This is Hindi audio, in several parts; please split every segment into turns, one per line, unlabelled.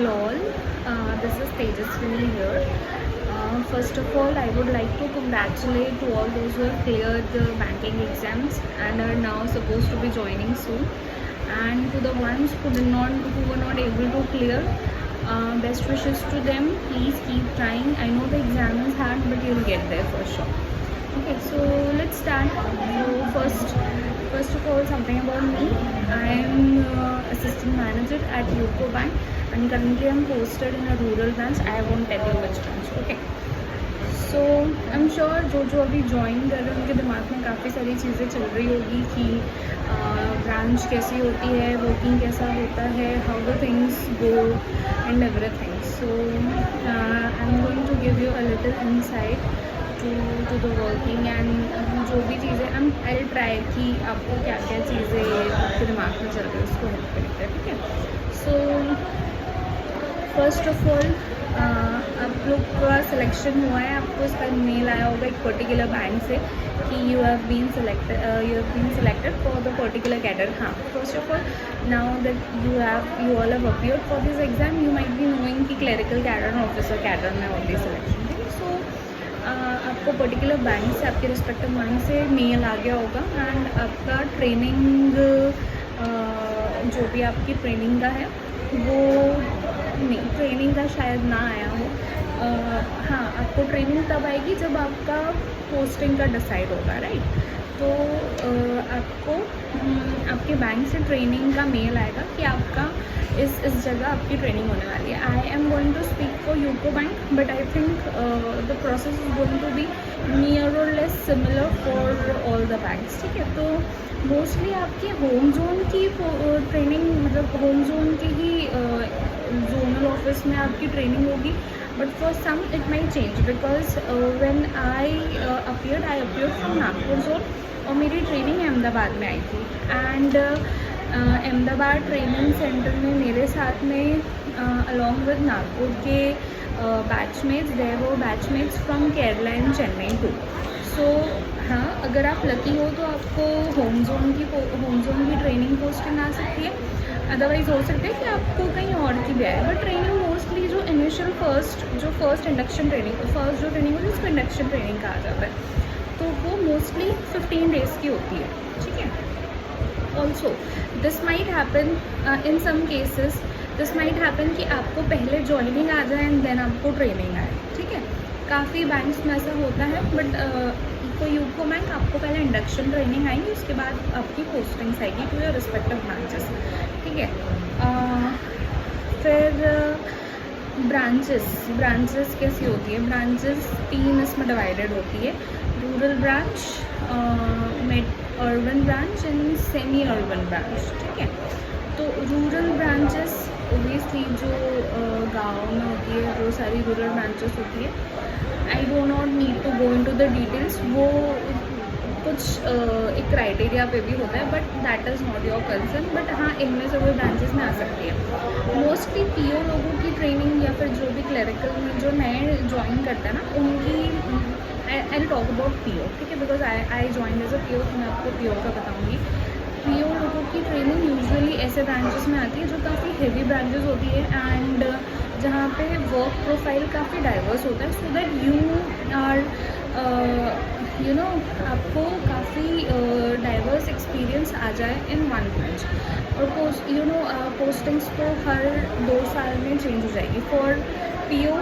Hello all, this is Tejaswini here. First of all, I would like to congratulate to all those who have cleared the banking exams and are now supposed to be joining soon. And to the ones who were not able to clear, best wishes to them. Please keep trying. I know the exam is hard, but you'll get there for sure. Okay, so let's start. So first of all, something about me. I am assistant manager at UCO Bank, and currently I'm posted in a rural branch. I won't tell you which branch. Okay. So I'm sure जो अभी ज्वाइन कर रहे हैं उनके दिमाग में काफ़ी सारी चीज़ें चल रही होगी कि ब्रांच कैसी होती है, वर्किंग कैसा होता है, how the things go and everything. So I am going to give you a little insight to the working and जो भी चीज़ें आई ट्राई कि आपको क्या क्या चीज़ें आपके दिमाग में चल रही है उसको हेल्प करते हैं. ठीक है. सो फर्स्ट ऑफ ऑल आप लोग का सिलेक्शन हुआ है, आपको इसका मेल आया होगा एक पर्टिकुलर बैंक से कि you have been selected for the particular cadre. हाँ, first of all now that you all have appeared for this exam, you might be knowing कि क्लरिकल कैडर और ऑफिसर कैडर में होती है सिलेक्शन. ठीक है. सो आपको पर्टिकुलर बैंक से, आपके रिस्पेक्टिव बैंक से मेल आ गया होगा एंड आपका ट्रेनिंग जो भी आपकी ट्रेनिंग का है वो नहीं, ट्रेनिंग का शायद ना आया हो. हाँ, आपको ट्रेनिंग तब आएगी जब आपका पोस्टिंग का डिसाइड होगा, राइट. तो आपको आपके बैंक से ट्रेनिंग का मेल आएगा कि आपका इस जगह आपकी ट्रेनिंग होने वाली है. I am going to speak for UCO bank, but I think the process is going to be near or less similar for all the banks. ठीक है. तो मोस्टली आपकी होम जोन की ट्रेनिंग, मतलब होम जोन की ही जोनल ऑफिस में आपकी ट्रेनिंग होगी, but for some it may change because when I appeared from Nagpur zone और मेरी ट्रेनिंग अहमदाबाद में आई थी. एंड अहमदाबाद ट्रेनिंग सेंटर में मेरे साथ में अलॉन्ग विद नागपुर के batchmates, there were batchmates from Kerala and Chennai too. So हाँ, अगर आप लकी हो तो आपको होम जोन की ट्रेनिंग पोस्टिंग आ सकती है. अदरवाइज़ हो सकता है कि आपको कहीं और की भी आए. बट ट्रेनिंग मोस्टली जो initial first induction training, first जो ट्रेनिंग होती है उसको इंडक्शन ट्रेनिंग कहा जाता है, तो वो मोस्टली 15 डेज़ की होती है. ठीक है. Also this might happen in some cases, this might happen कि आपको पहले ज्वाइनिंग आ जाए एंड देन आपको ट्रेनिंग आए. ठीक है. काफ़ी बैंक्स में ऐसा होता है, बट यूको बैंक आपको पहले इंडक्शन ट्रेनिंग आएगी, उसके बाद आपकी पोस्टिंग्स आएगी टू योर रिस्पेक्टिव ब्रांचेस. ठीक है. फिर ब्रांचेस कैसी होती है? ब्रांचेस 3 इसमें डिवाइडेड होती है. Rural branch, urban branch and semi urban branch. ठीक है. तो रूरल ब्रांचेस ओबियसली जो गाँव में होती है वो सारी रूरल ब्रांचेस होती है. I do not need to go into the details. वो कुछ एक क्राइटेरिया पे भी होता है, but that is not your concern. But हाँ, इनमें से वो ब्रांचेस में आ सकती है. मोस्टली पीओ लोगों की ट्रेनिंग या फिर जो भी क्लरिकल में जो नए ज्वाइन करता है ना, उनकी आई टॉक अबाउट पीओ. ठीक है. Because I join as a PO, तो मैं आपको पीओ का बताऊँगी. पीओ लोगों की ट्रेनिंग यूजुअली ऐसे ब्रांचेस में आती है जो काफ़ी हेवी ब्रांचेस होती है एंड जहाँ पे वर्क प्रोफाइल काफ़ी डाइवर्स होता है, सो दैट यू आर आपको काफ़ी डाइवर्स एक्सपीरियंस आ जाए इन वन ब्रांच. और पोस्टिंग्स तो हर 2 साल में चेंज हो जाएगी. For PO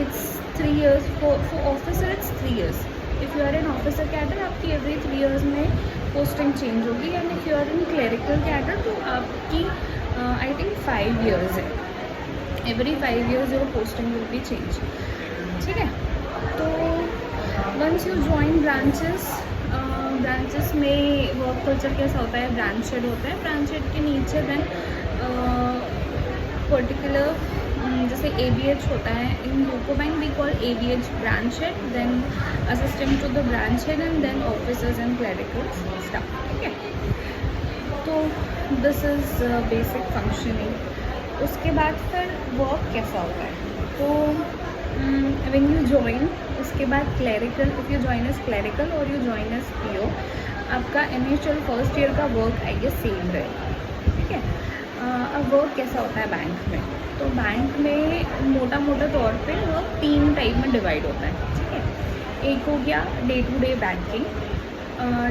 it's 3 years, for officer it's 3 years. If you are an officer cadre आपकी एवरी 3 years में पोस्टिंग चेंज होगी, and if you are in clerical cadre तो आपकी आई थिंक 5 years है. Every 5 years your posting will be change. ठीक है. तो वंस यू ज्वाइन ब्रांचेस में वर्क कल्चर कैसा होता है? ब्रांच हेड होता है. ब्रांच हेड के नीचे देन पर्टिकुलर जैसे ABH होता है. In UCO bank we call ABH branch head, then assistant to the branch head and then officers and clerical staff. ठीक है. तो दिस इज़ बेसिक फंक्शनिंग. उसके बाद फिर वर्क कैसा होता है? तो व्हेन यू ज्वाइन, उसके बाद clerical, if you join as clerical और यू ज्वाइन एज पीओ, आपका इनिशियल फर्स्ट ईयर का वर्क आई गेस सेम रहेगा. ठीक है. अब वर्क कैसा होता है बैंक में? तो बैंक में मोटा मोटा तौर पे वर्क 3 टाइप में डिवाइड होता है, ठीक है। एक हो गया डे टू डे बैंकिंग,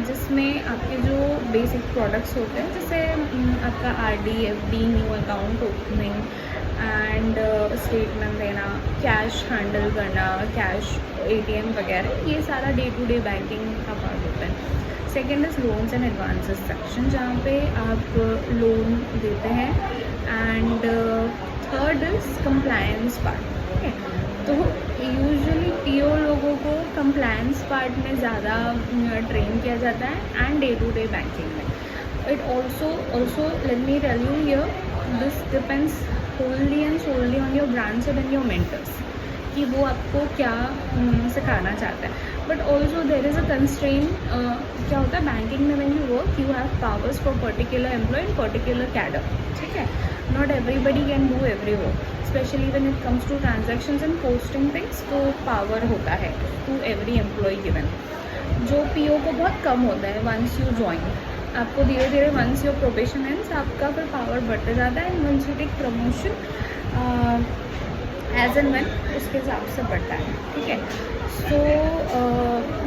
जिसमें आपके जो बेसिक प्रोडक्ट्स होते हैं, जैसे आपका RD, FD, new account opening and statement देना, कैश हैंडल करना, कैश एटीएम वगैरह, ये सारा डे टू डे बैंकिंग का पार्ट होता है। Second is loans and advances section, जहाँ पे आप लोन देते हैं। And third is compliance part, ठीक है। तो यूजुअली पीओ लोगों को कंप्लायंस पार्ट में ज़्यादा ट्रेन किया जाता है and day to day banking में। It also let me tell you here, this depends wholly and solely on your branch and your mentors कि वो आपको क्या सिखाना चाहता है। But also there is a constraint, क्या होता है बैंकिंग में, when you work you have powers for particular employ in particular cadre, ठीक है। Not everybody can do every work, specially when it comes to transactions and posting things, तो पावर होता है टू एवरी एम्प्लॉय गिवन, जो पीओ को बहुत कम होता है। वंस यू ज्वाइन, आपको धीरे धीरे वंस योर प्रोबेशन एंड्स, आपका फिर पावर बढ़ता जाता है and once you take promotion as and when, उसके हिसाब से बढ़ता है, ठीक है। सो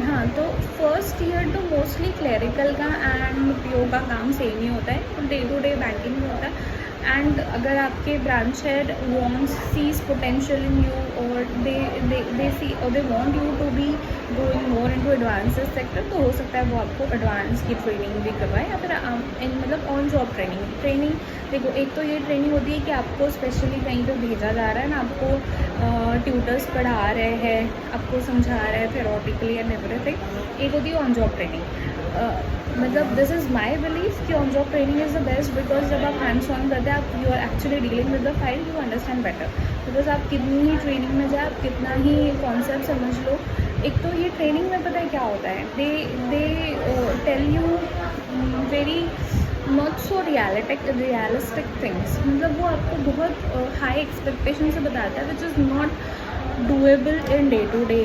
हाँ, तो फर्स्ट ईयर तो मोस्टली क्लरिकल का एंड पीओ का काम सेम ही होता है, तो डे टू डे बैंकिंग में होता है। एंड अगर आपके branch head wants sees potential in you, or they see or they want you to be going more into advances sector, तो हो सकता है वो आपको एडवांस की ट्रेनिंग भी करवाए, या फिर मतलब ऑन जॉब ट्रेनिंग। देखो, एक तो ये ट्रेनिंग होती है कि आपको स्पेशली कहीं पे भेजा जा रहा है ना, आपको ट्यूटर्स पढ़ा रहे हैं, आपको समझा रहे हैं थ्योरेटिकली एंड एवरीथिंग। एक होती है ऑन जॉब ट्रेनिंग, मतलब दिस इज़ माई बिलीफ कि on job training is the best, because जब आप हैंड्स ऑन करते हैं, आप you are actually dealing with the file, you understand better. Because आप कितनी ही ट्रेनिंग में जाए, आप कितना ही कॉन्सेप्ट समझ लो, एक तो ये ट्रेनिंग में पता है क्या होता है, they tell you very not so realistic things, मतलब वो आपको बहुत हाई एक्सपेक्टेशन से बताता है, which is not doable in day to day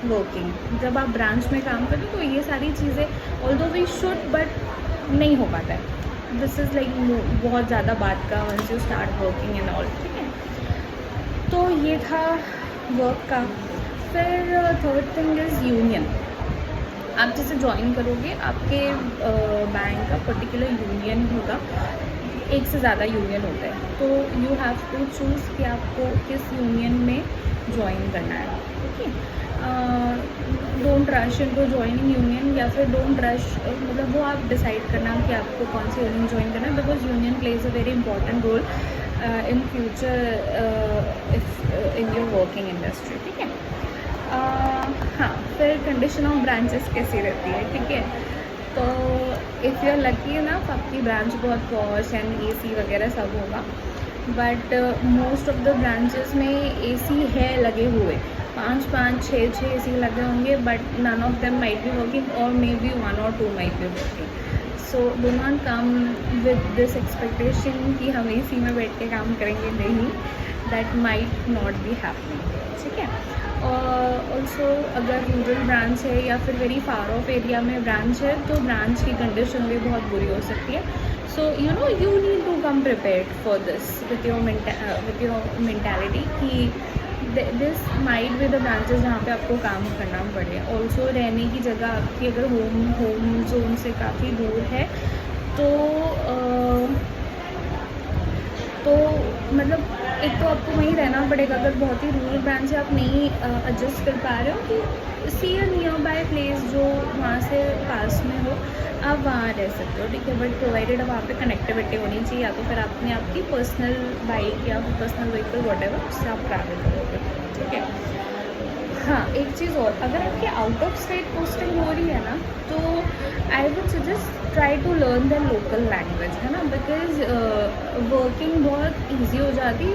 working. जब आप ब्रांच में काम करते हो तो ये सारी चीज़ें ऑल्दो वी शुड, बट नहीं हो पाता है। दिस इज़ लाइक बहुत ज़्यादा बात का, once you start working and all, ठीक है। तो ये था वर्क का। फिर थर्ड थिंग इज़ यूनियन। आप जैसे ज्वाइन करोगे, आपके बैंक का पर्टिकुलर यूनियन होगा, एक से ज़्यादा यूनियन होता है, तो यू हैव टू चूज़ कि आपको किस यूनियन में ज्वाइन करना है, okay. Don't rush into joining union, या फिर डोंट रश, मतलब वो आप डिसाइड करना कि आपको कौन सी यूनियन ज्वाइन करना है, because union plays a very important role in future if in your working industry, ठीक है। हाँ, फिर कंडीशन ऑफ ब्रांचेस कैसी रहती है, ठीक है। तो if you are lucky enough, आपकी ब्रांच बहुत पॉश एंड एसी वगैरह सब होगा, but most of the branches में एसी है लगे हुए, 5-6 एसी लगे होंगे, but none of them might be working, और maybe 1 or 2 might be working. So do not come with this expectation कि हम एसी में बैठ के काम करेंगे, नहीं, that might not be happening, ठीक है। और ऑल्सो अगर रूरल ब्रांच है या फिर वेरी फार ऑफ एरिया में ब्रांच है, तो ब्रांच की कंडीशन भी बहुत बुरी हो सकती है। So you know, you need to come prepared for this with your mentality कि this might be the branches जहाँ पे आपको काम करना पड़े। ऑल्सो रहने की जगह आपकी अगर होम जोन से काफ़ी दूर है, तो मतलब एक तो आपको वहीं रहना पड़ेगा। अगर बहुत ही रूरल ब्रांच है, आप नहीं एडजस्ट कर पा रहे हो, कि सी अ नियर बाय प्लेस जो वहाँ से पास में हो, आप वहाँ रह सकते हो, ठीक है। बट प्रोवाइडेड वहाँ पे कनेक्टिविटी होनी चाहिए, या तो फिर आपने आपकी पर्सनल बाइक या फिर पर्सनल व्हीकल वॉटेवर उससे आप ट्रैवल करोगे, ठीक है। हाँ, एक चीज़ और, अगर आपकी आउट ऑफ स्टेट पोस्टिंग हो रही है ना, तो I would suggest try to learn the local language, है ना, बिकॉज वर्किंग बहुत ईजी हो जाती है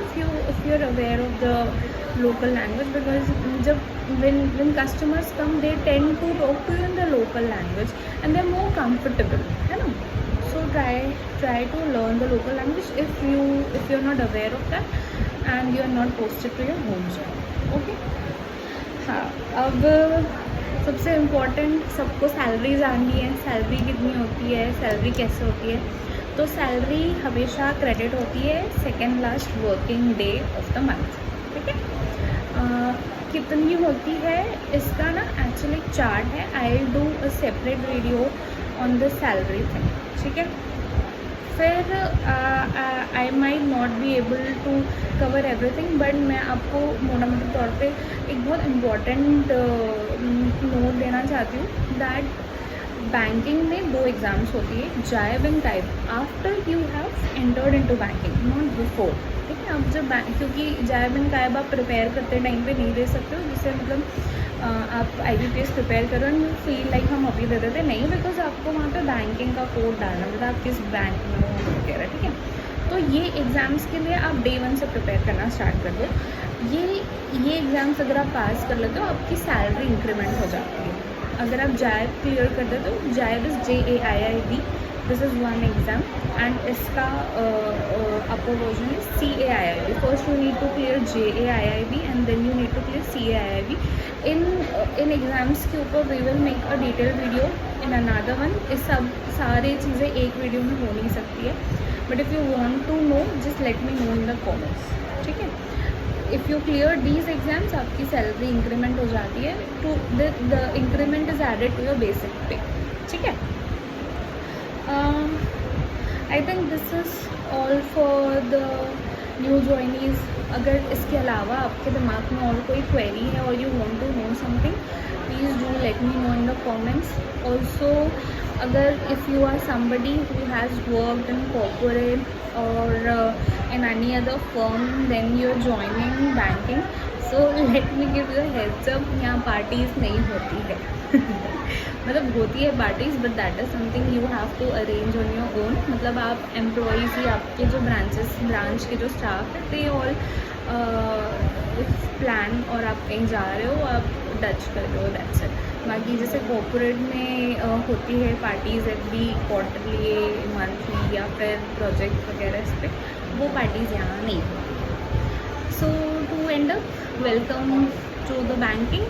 if you are aware of the local language, because जब when customers come, they tend to talk to you in the local language and they're more comfortable, है ना। So try to learn the local language if you're not aware of that and you are not posted to your home job, okay। हाँ, अब सबसे इम्पोर्टेंट, सबको सैलरी जाननी है, सैलरी कितनी होती है, सैलरी कैसे होती है। तो सैलरी हमेशा क्रेडिट होती है second last working day of the month, ठीक है। कितनी होती है इसका ना एक्चुअली चार्ट है, I do a separate video on the salary thing, ठीक है। फिर I might not be able to cover everything, but मैं आपको मोटा मोटे तौर पे एक बहुत इम्पॉर्टेंट नोट देना चाहती हूँ दैट बैंकिंग में 2 एग्ज़ाम्स होती है, जायब and type, after you have entered into banking, not before, ठीक है। आप जब क्योंकि जायब एंड टाइप आप प्रिपेयर करते टाइम पे नहीं दे सकते हो, जिससे मतलब आप IBPS प्रिपेयर करो एंड यू फील लाइक हम अभी दे देते नहीं, बिकॉज आपको वहाँ पे बैंकिंग का कोड डालना मतलब आप किस बैंक में हो वगैरह, ठीक है। तो ये एग्ज़ाम्स के लिए आप Day 1 से प्रिपेयर करना स्टार्ट कर दो। ये एग्ज़ाम्स अगर आप पास कर लेते हो आपकी सैलरी इंक्रीमेंट हो जाती है। अगर आप जायब क्लियर करते हो तो JAIIB is JAIIB, this is one exam, and इसका upper version is CAIIB। First you need to clear JAIIB and then you need to clear CAIIB। इन एग्ज़ाम्स के ऊपर we will make a detail video in another one. इस सब सारी चीज़ें एक वीडियो में हो नहीं सकती है, but if you want to know just let me know in the comments, ठीक है। If you clear these exams आपकी सैलरी इंक्रीमेंट हो जाती है, to the increment is added to your basic pay, ठीक है। I think this is all for the new joinees. अगर इसके अलावा आपके दिमाग में और कोई क्वेरी है और you want to know something, please do let me know in the comments. Also अगर if you are somebody who has worked in corporate or in any other firm, then you're joining banking, so let me give you a heads up, यहाँ पार्टीज़ नहीं होती है मतलब होती है parties, but that is something you have to arrange on your own. मतलब आप एम्प्लॉयज़ ही आपके जो ब्रांच के जो स्टाफ है दे ऑल प्लान, और आप कहीं जा रहे हो आप टच कर रहे हो, दैट्स इट। बाकी जैसे कॉर्पोरेट में होती है पार्टीज़ एवरी क्वार्टरली, मंथली या फिर प्रोजेक्ट वगैरह, इस पर वो पार्टीज़ यहाँ नहीं होती। So to end up, welcome to the banking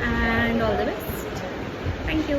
and all the best, thank you.